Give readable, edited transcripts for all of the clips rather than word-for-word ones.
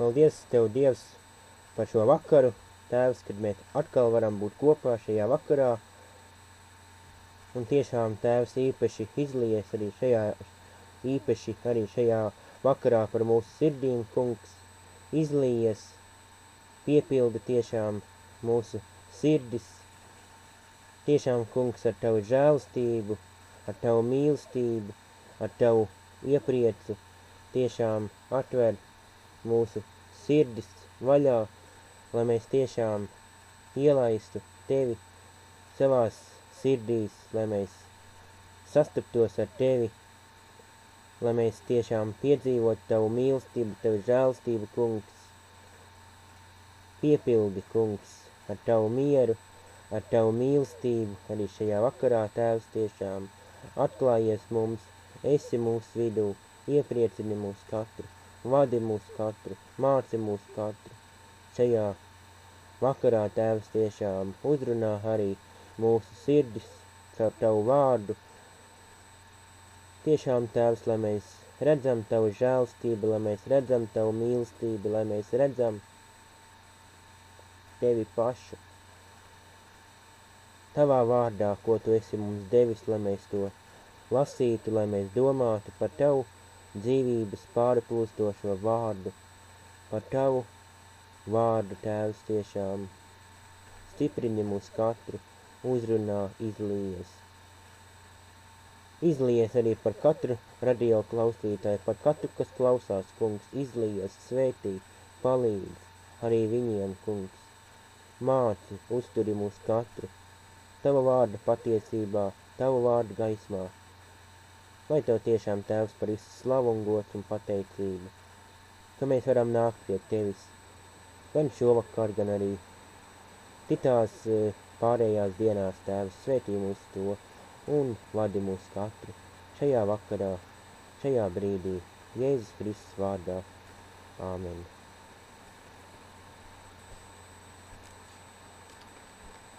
Paldies Tev, Dievs, par šo vakaru, Tēvs, kad mēs atkal varam būt kopā šajā vakarā. Un tiešām Tēvs īpaši izlies arī šajā vakarā par mūsu sirdīm, kungs, izlies, piepildi tiešām mūsu sirdis. Tiešām, kungs, ar Tavu žēlstību, ar Tavu mīlestību, ar Tavu iepriecu, tiešām atver mūsu sirdis vaļā, lai mēs tiešām ielaistu Tevi savās sirdīs, lai mēs sastaptos ar Tevi, lai mēs tiešām piedzīvotu Tavu mīlestību, Tavu žēlstību, kungs. Piepildi, kungs, ar Tavu mieru, ar Tavu mīlestību, arī šajā vakarā, Tēvs, tiešām atklājies mums, esi mūsu vidū, iepriecini mūs katru, vadi mūs katru, māci mūs katru. Šajā vakarā, Tēvs, tiešām uzrunā arī mūsu sirdis caur Tavu vārdu. Tiešām, Tēvs, lai mēs redzam Tavu žēlstību, lai mēs redzam Tavu mīlestību, lai mēs redzam Tevi pašu. Tavā vārdā, ko Tu esi mums devis, lai mēs to lasītu, lai mēs domātu par Tavu dzīvības pārplūstošo vārdu, par Tavu vārdu, Tēvs, tiešām stiprini mūs katru, uzrunā, izlies. Izlies arī par katru radio klausītāju, par katru, kas klausās, kungs, izlies, svētī, palīdz arī viņiem, kungs. Māci, uzturi mūs katru, Tava vārda patiesībā, Tava vārda gaismā. Lai Tev tiešām, Tēvs, par visu slavu un gods un pateicību, ka mēs varam nākt pie Tevis, gan šovakar, gan arī citās pārējās dienās, Tēvs, svētī mūs to un vadi mūs katru šajā vakarā, šajā brīdī, Jēzus Kristus vārdā. Āmen.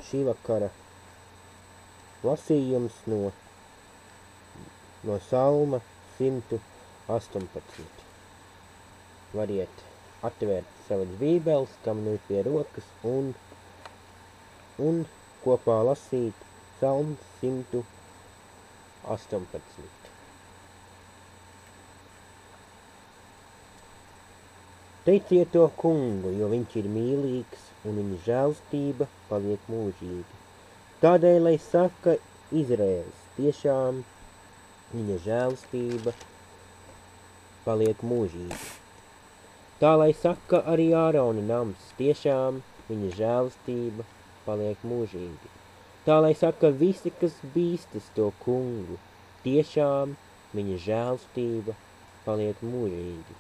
Šī vakara lasījums no Salma 118. Variet atvērt savas bībeles, kam nu ir pie rokas, un kopā lasīt Salms 118. Teiciet to kungu, jo viņš ir mīlīgs, un viņa žēlstība paliek mūžīgi. Tādēļ, lai saka Izraēls, tiešām viņa žēlstība paliek mūžīgi. Tā, lai saka arī Ārona nams, tiešām viņa žēlstība paliek mūžīgi. Tā, lai saka visi, kas bīstas to kungu, tiešām viņa žēlstība paliek mūžīgi.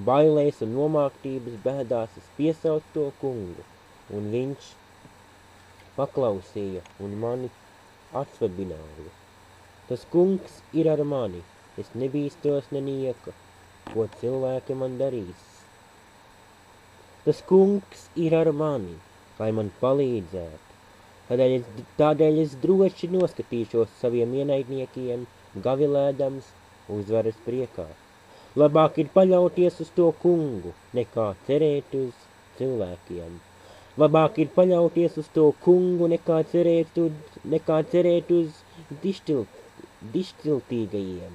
Bailēs un nomāktības bēdās es piesaucu to kungu, un viņš paklausīja un mani atsvabināja. Tas kungs ir ar mani, es nebīstos nenieka, ko cilvēki man darīs. Tas kungs ir ar mani, lai man palīdzētu. Tādēļ es droši noskatīšos saviem ienaidniekiem, gavilēdams uzvaras priekā. Labāk ir paļauties uz to kungu, nekā cerēt uz cilvēkiem. Labāk ir paļauties uz to kungu, nekā cerēt uz dišciltīgajiem.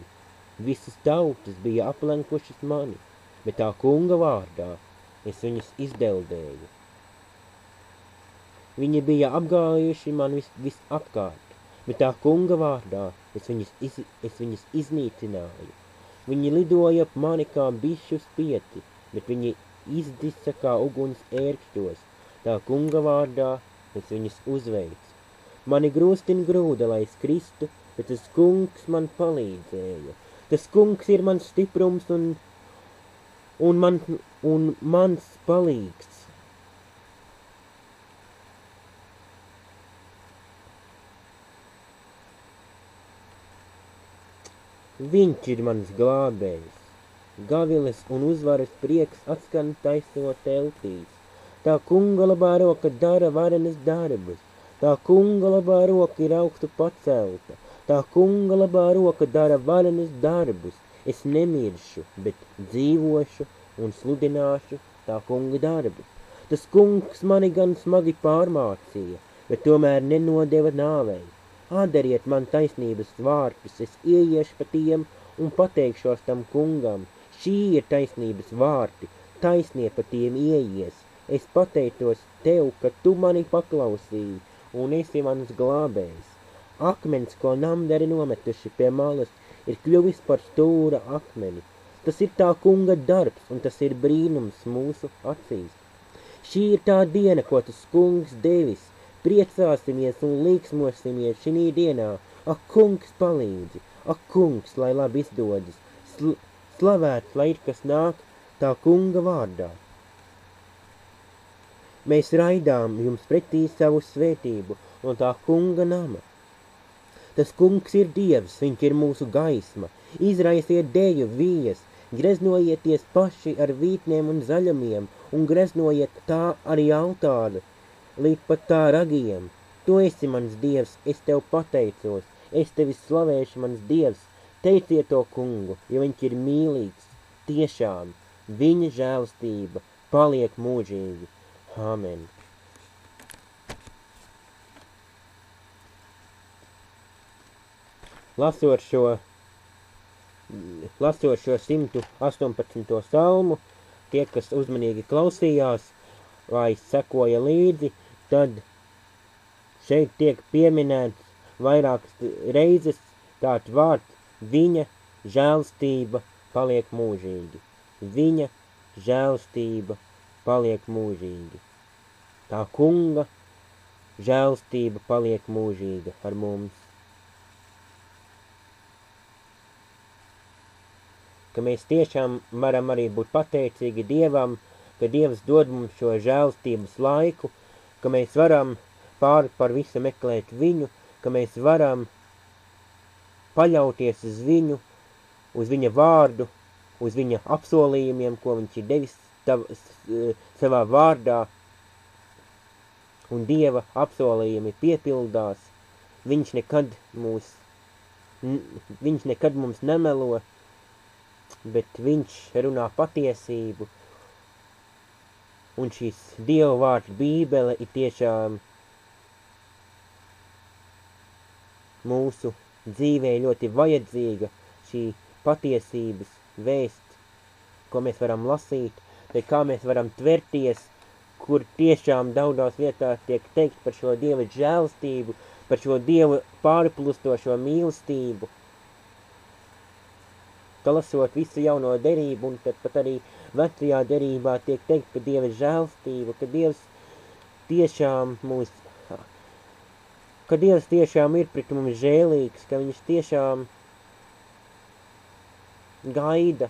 Visas tautas bija aplenkušas mani, bet tā kunga vārdā es viņus izdeldēju. Viņi bija apgājuši man visapkārt, bet tā kunga vārdā es viņus iznīcināju. Viņi lidoja ap mani kā bišu spieti, bet viņi izdisa kā uguns ērkšķos. Tā kunga vārdā es viņus uzveicu. Mani grūstin grūda, lai es kristu, bet tas kungs man palīdzēja. Tas kungs ir mans stiprums un mans palīgs. Viņš ir mans glābējs, gaviles un uzvaras prieks atskan taisot teltīs. Tā kunga labā roka dara varenas darbus, tā kunga labā roka ir augstu pacelta, tā kunga labā roka dara varenas darbus. Es nemiršu, bet dzīvošu un sludināšu tā kunga darbu. Tas kungs mani gan smagi pārmācīja, bet tomēr nenodeva nāvei. Atdariet man taisnības vārtus, es ieiešu pa tiem un pateikšos tam kungam. Šī ir taisnības vārti, taisnie pa tiem ieies. Es pateicos tev, ka tu mani paklausīji un esi mans glābējs. Akmens, ko namdari nometuši pie malas, ir kļuvis par stūra akmeni. Tas ir tā kunga darbs, un tas ir brīnums mūsu acīs. Šī ir tā diena, ko tas kungs devis. Priecāsimies un līksmosimies šī dienā. Ak, kungs palīdzi! Ak, kungs, lai labi izdodas! Slavēts, lai ir kas nāk tā kunga vārdā. Mēs raidām jums pretī savu svētību no tā kunga nama. Tas kungs ir Dievs, viņš ir mūsu gaisma. Izraisiet deju vījas, greznojieties paši ar vītniem un zaļumiem, un greznojiet tā arī altāru, līdz pat tā ragiem. Tu esi mans Dievs, es tev pateicos, es tevi slavēšu, mans Dievs. Teiciet to kungu, jo viņš ir mīlīgs. Tiešām, viņa žēlastība paliek mūžīgi. Āmen. Lasot šo 118. salmu, tie, kas uzmanīgi klausījās vai sekoja līdzi, tad šeit tiek pieminēts vairākas reizes tāds vārds viņa žēlastība paliek mūžīgi. Viņa žēlastība paliek mūžīgi. Tā kunga žēlastība paliek mūžīga ar mums. Ka mēs tiešām varam arī būt pateicīgi Dievam, ka Dievs dod mums šo žēlastības laiku, ka mēs varam pāri par visu meklēt viņu, ka mēs varam paļauties uz viņu, uz viņa vārdu, uz viņa apsolījumiem, ko viņš ir devis savā vārdā, un Dieva apsolījumi piepildās. Viņš nekad mums nemelo, bet viņš runā patiesību, un šīs Dieva vārds Bībele ir tiešām mūsu dzīvē ļoti vajadzīga šī patiesības vēsts, ko mēs varam lasīt, bet kā mēs varam tverties, kur tiešām daudzās vietās tiek teikt par šo Dieva žēlastību, par šo Dieva pārplūstošo mīlestību. Ka lasot visu jauno derību, un tad pat arī vecajā derībā tiek teikt par Dieva žēlastību, ka Dievs tiešām ir pret mums žēlīgs, ka viņš tiešām gaida,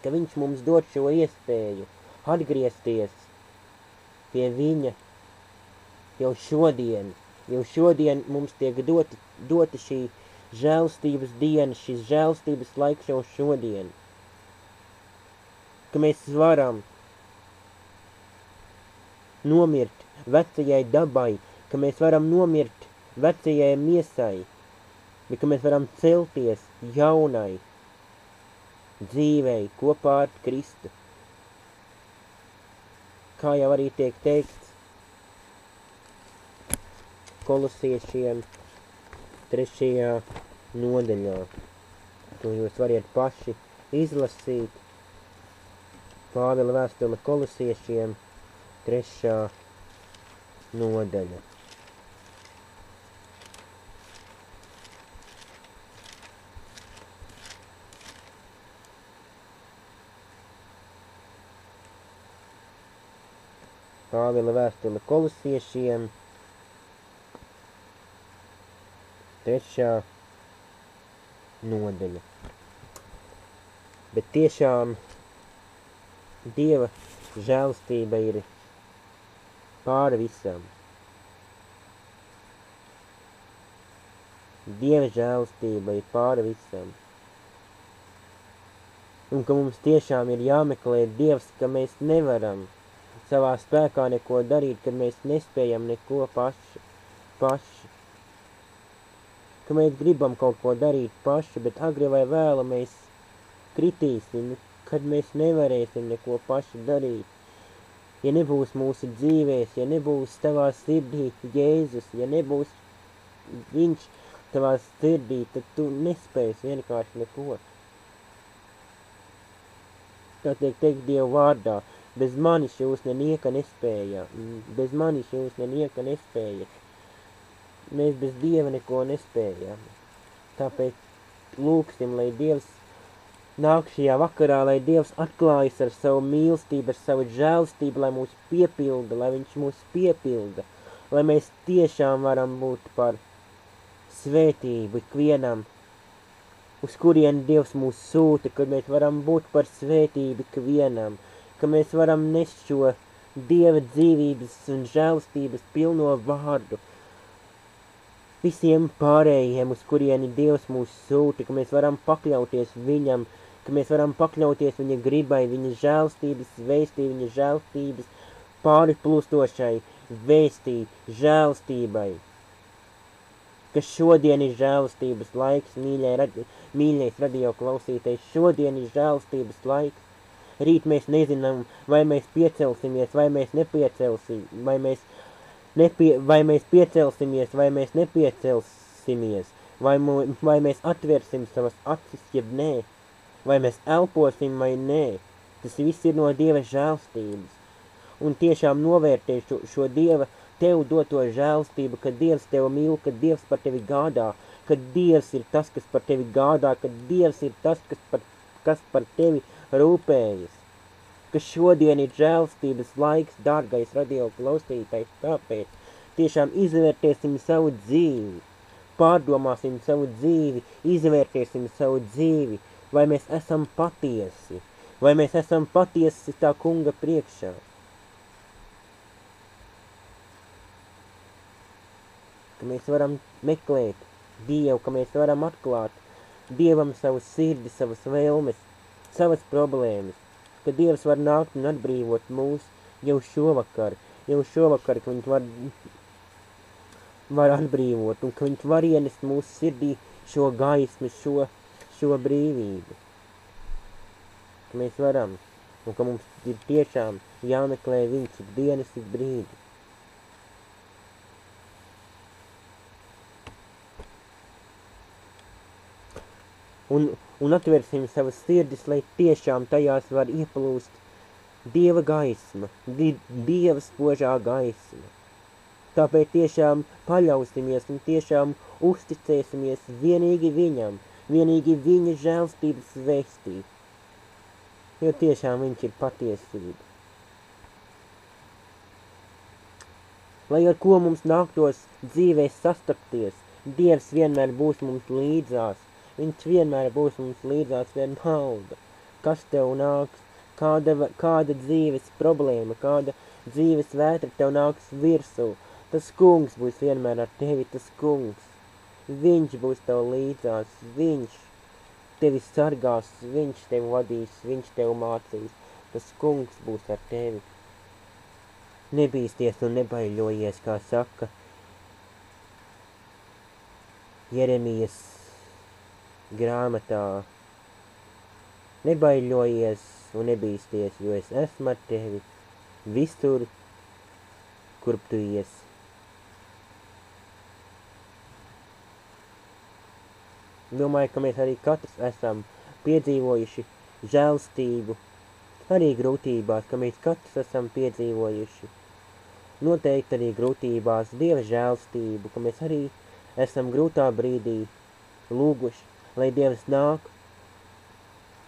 ka viņš mums dod šo iespēju atgriezties pie viņa jau šodien. Jau šodien mums tiek dota šī žēlstības diena, šis žēlstības laiks jau šodien. Ka mēs varam nomirt vecajai dabai, ka mēs varam nomirt vecajai miesai, bet ka mēs varam celties jaunai dzīvei kopā ar Kristu. Kā jau arī tiek teikts Kolosiešiem 3. nodaļā. To jūs variet paši izlasīt. Pāvila vēstule Kolosiešiem 3. nodaļa. Pāvila vēstule Kolosiešiem 3. nodaļa. Bet tiešām Dieva žēlastība ir pāri visam. Dieva žēlastība ir pāri visam. Un ka mums tiešām ir jāmeklē Dievs, ka mēs nevaram savā spēkā neko darīt, kad mēs nespējam neko paši. Ka mēs gribam kaut ko darīt paši, bet agri vai vēlu mēs kritīsim, kad mēs nevarēsim neko paši darīt. Ja nebūs mūsu dzīvēs, ja nebūs tavā sirdī Jēzus, ja nebūs viņš tavā sirdī, tad tu nespēsi vienkārši neko. Tā tiek teikt Dievu vārdā, bez manis jūs nenieka nespējat, bez manis jūs nenieka nespējat. Mēs bez Dieva neko nespējam. Tāpēc lūksim, lai Dievs nāk šajā vakarā, lai Dievs atklājas ar savu mīlestību, ar savu žēlstību, lai mūs piepilda, lai viņš mūs piepilda, lai mēs tiešām varam būt par svētību ikvienam, uz kurien Dievs mūs sūta, kad mēs varam būt par svētību ikvienam, ka mēs varam nest šo Dieva dzīvības un žēlstības pilno vārdu visiem pārējiem, uz kurieni Dievs mūs sūta, ka mēs varam pakļauties viņam, ka mēs varam pakļauties viņa gribai, viņa žēlstības vēstī, viņa žēlstības pārplūstošai vēstī, žēlstībai. Ka šodien ir žēlstības laiks, mīļais radio klausītājs, šodien ir žēlstības laiks. Rīt mēs nezinām, vai mēs piecelsimies, vai mēs nepiecelsimies, vai mēs piecelsimies, vai mēs nepiecelsimies, vai mēs atversim savas acis, jeb nē, vai mēs elposim vai nē. Tas viss ir no Dieva žēlstības. Un tiešām novērtē šo Dieva tev doto žēlstību, ka Dievs tev mīl, ka Dievs par tevi gādā, ka Dievs ir tas, kas par tevi gādā, ka Dievs ir tas, kas par tevi rūpējas. Ka šodien ir žēlstības laiks, dārgais radio klausītājs, tāpēc tiešām izvērtēsim savu dzīvi, pārdomāsim savu dzīvi, izvērtēsim savu dzīvi, vai mēs esam patiesi, tā kunga priekšā. Ka mēs varam meklēt Dievu, ka mēs varam atklāt Dievam savas sirdi, savas vēlmes, savas problēmas, ka Dievs var nākt un atbrīvot mūs jau šovakar, ka viņš var atbrīvot un ka viņš var ienest mūsu sirdī šo gaismu, šo brīvību. Ka mēs varam un ka mums ir tiešām jāmeklē viņš ik dienas, ik brīdi. Un atversim savas sirdis, lai tiešām tajās var ieplūst Dieva gaisma, Dieva spožā gaisma. Tāpēc tiešām paļausimies un tiešām uzticēsimies vienīgi viņam, vienīgi viņa žēlstības vēstī, jo tiešām viņš ir patiesība. Lai ar ko mums nāktos dzīvē sastapties, Dievs vienmēr būs mums līdzās. Viņš vienmēr būs mums līdzās vienalga, kas tev nāks, kāda dzīves problēma, kāda dzīves vētra tev nāks virsū. Tas kungs būs vienmēr ar tevi, tas kungs. Viņš būs tev līdzās, viņš tevi sargās, viņš tevi vadīs, viņš tev mācīs. Tas kungs būs ar tevi. Nebīsties un nebaiļojies, kā saka Jeremijas grāmatā. Nebaiļojies un nebīsties, jo es esmu ar tevi visur, kurp tu iesi. Domāju, ka mēs arī katrs esam piedzīvojuši žēlstību, arī grūtībās, ka mēs katrs esam piedzīvojuši. Noteikti arī grūtībās Dieva žēlstību, ka mēs arī esam grūtā brīdī lūguši, lai Dievs nāk,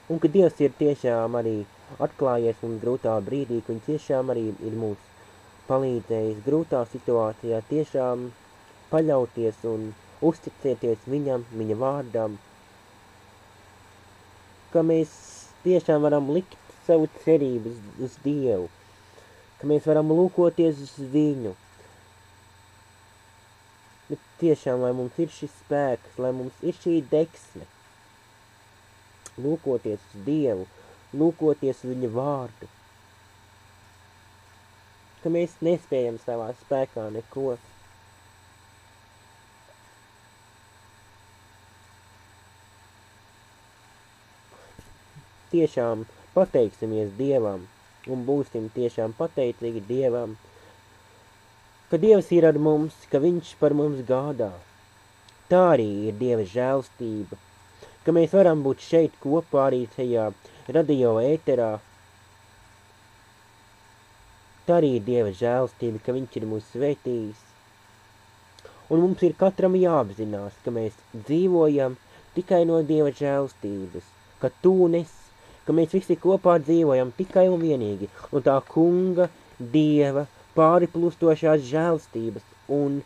un ka Dievs ir tiešām arī atklājies mums grūtā brīdī, ka viņš tiešām arī ir mums palīdzējis grūtā situācijā tiešām paļauties un uzticēties viņam, viņa vārdam, ka mēs tiešām varam likt savu cerību uz Dievu, ka mēs varam lūkoties uz viņu. Bet tiešām, lai mums ir šis spēks, lai mums ir šī deksme, lūkoties uz Dievu, lūkoties uz viņa vārdu, ka mēs nespējam savā spēkā neko. Tiešām pateiksimies Dievam un būsim tiešām pateicīgi Dievam, ka Dievs ir ar mums, ka Viņš par mums gādā. Tā arī ir Dieva žēlstība, ka mēs varam būt šeit kopā arī šajā radio ēterā. Tā arī ir Dieva žēlstība, ka Viņš ir mūs svētījis. Un mums ir katram jāapzinās, ka mēs dzīvojam tikai no Dieva žēlstības, ka Tu nes, ka mēs visi kopā dzīvojam tikai un vienīgi, un tā kunga Dieva pāri plūstošās žēlstības, un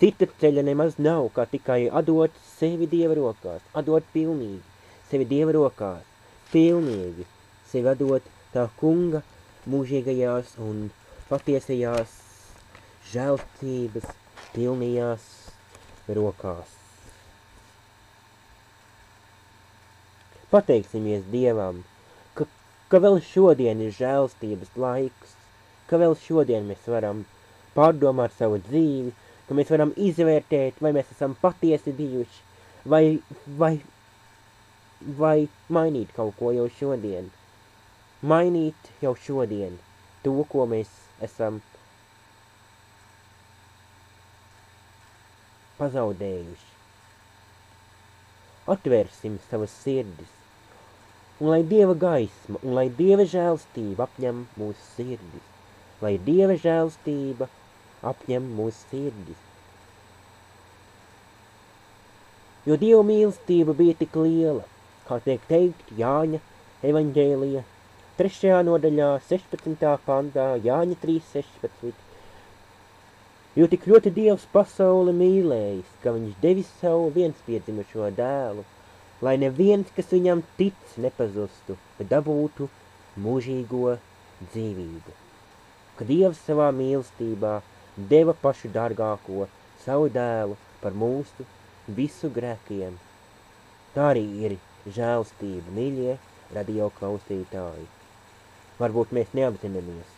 cita ceļa nemaz nav, kā tikai atdot sevi Dieva rokās, atdot pilnīgi, sevi Dieva rokās, pilnīgi, sevi atdot tā kunga mūžīgajās un patiesajās žēlstības pilnījās rokās. Pateiksimies Dievam, ka vēl šodien ir žēlstības laiks, ka vēl šodien mēs varam pārdomāt savu dzīvi, ka mēs varam izvērtēt, vai mēs esam patiesi bijuši, vai mainīt kaut ko jau šodien. Mainīt jau šodien to, ko mēs esam pazaudējuši. Atvērsim savas sirdis, un lai Dieva gaisma, un lai Dieva žēlstība apņem mūsu sirdis, lai Dieva žēlstība apņem mūsu sirdis. Jo Dieva mīlestība bija tik liela, kā tiek teikt Jāņa evaņģēlija 3. nodaļā 16. pantā, Jāņa 3:16. Jo tik ļoti Dievs pasauli mīlējis, ka Viņš devis savu vienspiedzimušo dēlu, lai neviens, kas Viņam tic, nepazustu, bet dabūtu mūžīgo dzīvību. Ka Dievs savā mīlestībā deva pašu dārgāko savu dēlu par mūsu visu grēkiem. Tā arī ir žēlstība, mīļie radio klausītāji. Varbūt mēs neapzināmies.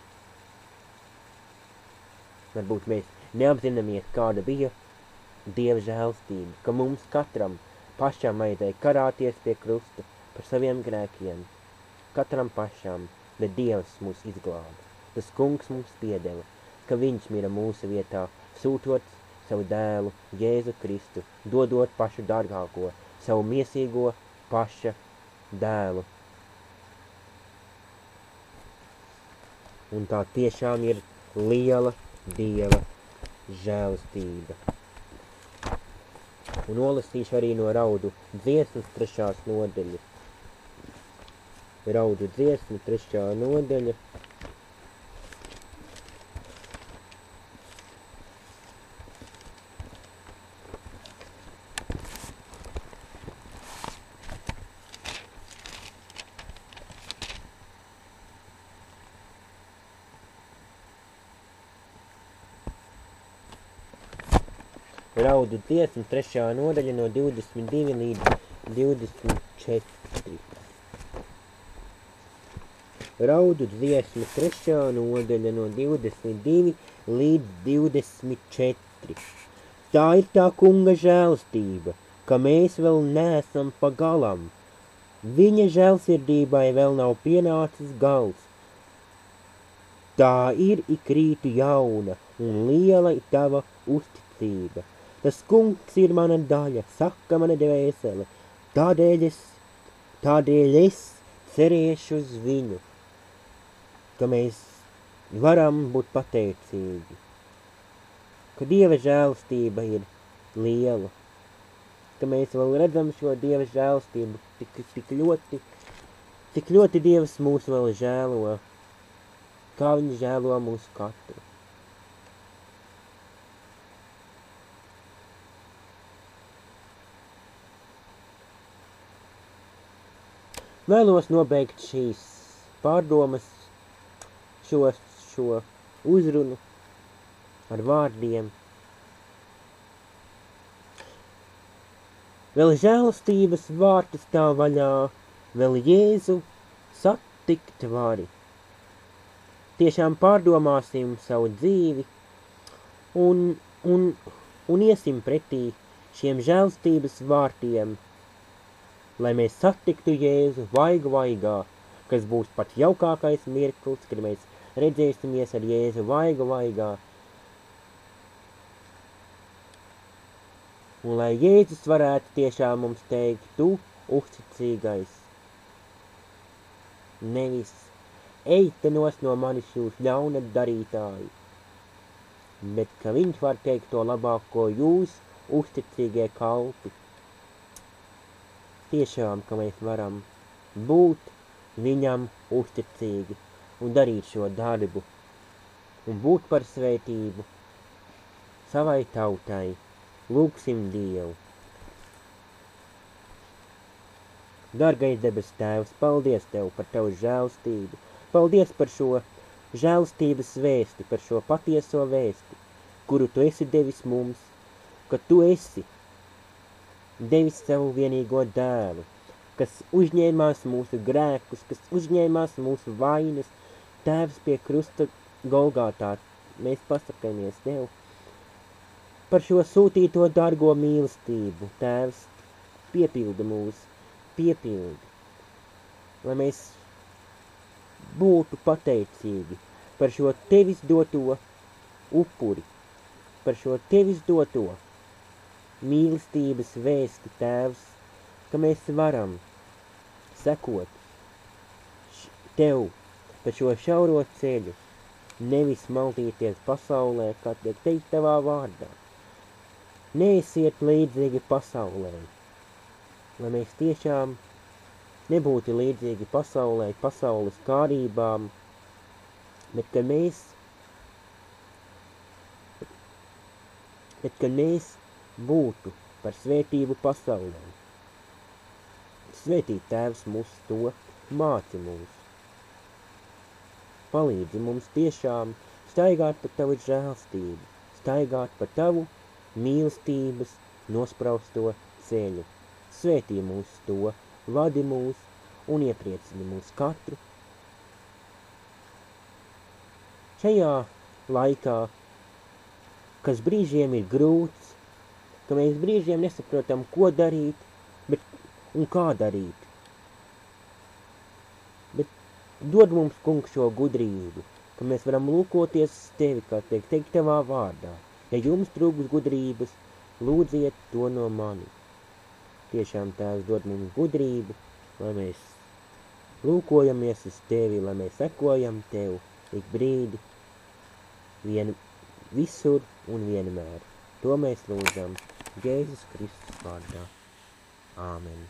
Varbūt mēs neapzināmies, kāda bija Dieva žēlstība, ka mums katram pašam vajadzēja karāties pie krusta par saviem grēkiem. Katram pašam, bet Dievs mūs izglāba. Tas kungs mums piedeva, ka Viņš mira mūsu vietā, sūtot savu dēlu, Jēzu Kristu, dodot pašu dārgāko, savu miesīgo paša dēlu. Un tā tiešām ir liela Dieva žēlastība. Un nolasīšu arī no Raudu dziesmas 3. nodaļas. Raudu dziesma 3. nodaļa. Raudu dziesma 3. nodaļa no 22 līdz 24. Raudu dziesma 3. nodaļa no 22 līdz 24. Tā ir tā kunga žēlstība, ka mēs vēl neesam pa galam. Viņa žēlsirdībai vēl nav pienācis gals. Tā ir ik rītu jauna un liela ir tava uzticība. Tas kungs ir mana daļa, saka mana dvēsele, tādēļ es cerēšu uz viņu, ka mēs varam būt pateicīgi, ka Dieva žēlastība ir liela, ka mēs vēl redzam šo Dieva žēlastību, tik ļoti Dievs mūs vēl žēlo, kā Viņš žēlo mūsu katru. Vēlos nobeigt šīs pārdomas, šo uzrunu ar vārdiem. Vēl žēlastības vārti stāv vaļā, vēl Jēzu satikt vari. Tiešām pārdomāsim savu dzīvi un iesim pretī šiem žēlastības vārtiem lai mēs satiktu Jēzu vaigu vaigā, kas būs pat jaukākais mirklis, kad mēs redzēsimies ar Jēzu vaigu vaigā. Un lai Jēzus varētu tiešām mums teikt, tu uzticīgais, nevis ej te nos no manis jūs ļauna darītāji, bet ka viņš var teikt to labāko jūs uzticīgie kalpi. Tiešām, ka mēs varam būt viņam uzticīgi un darīt šo darbu un būt par svētību savai tautai. Lūgsim Dievu. Dargais debes Tēvs, paldies Tev par Tavu žēlstību. Paldies par šo žēlstības vēsti, par šo patieso vēsti, kuru Tu esi devis mums, ka Tu esi devis savu vienīgo dēlu, kas uzņēmās mūsu grēkus, kas uzņēmās mūsu vainas. Tēvs pie krusta Golgātā, mēs pasakamies Tev par šo sūtīto dargo mīlestību. Tēvs, piepildi mūs, piepildi, lai mēs būtu pateicīgi par šo Tevis doto upuri, par šo Tevis doto mīlestības vēsti, Tēvs, ka mēs varam sekot Tev pa šo šauro ceļu, nevis maldīties pasaulē, kā tiek teikt Tavā vārdā. Neesiet līdzīgi pasaulē, lai mēs tiešām nebūtu līdzīgi pasaulē, pasaules kārībām, bet ka mēs būtu par svētību pasaulē. Svētī Tēvs mūs to, māci mūs. Palīdzi mums tiešām staigāt pa Tavu žēlstību, staigāt pa Tavu mīlestības nosprausto ceļu. Svētī mūs to, vadi mūs un iepriecini mūs katru. Šajā laikā, kas brīžiem ir grūts, ka mēs brīžiem nesaprotam, ko darīt, un kā darīt. Bet dod mums, Kungs, šo gudrību, ka mēs varam lūkoties Tevi, kā teikt Tavā vārdā. Ja jums trūks gudrības, lūdziet to no manis. Tiešām Tēvs dod mums gudrību, lai mēs lūkojamies uz Tevi, lai mēs sekojam Tev ik brīdi, visur un vienmēr. To mēs lūdzam Jēzus Kristus vārdā. Āmen.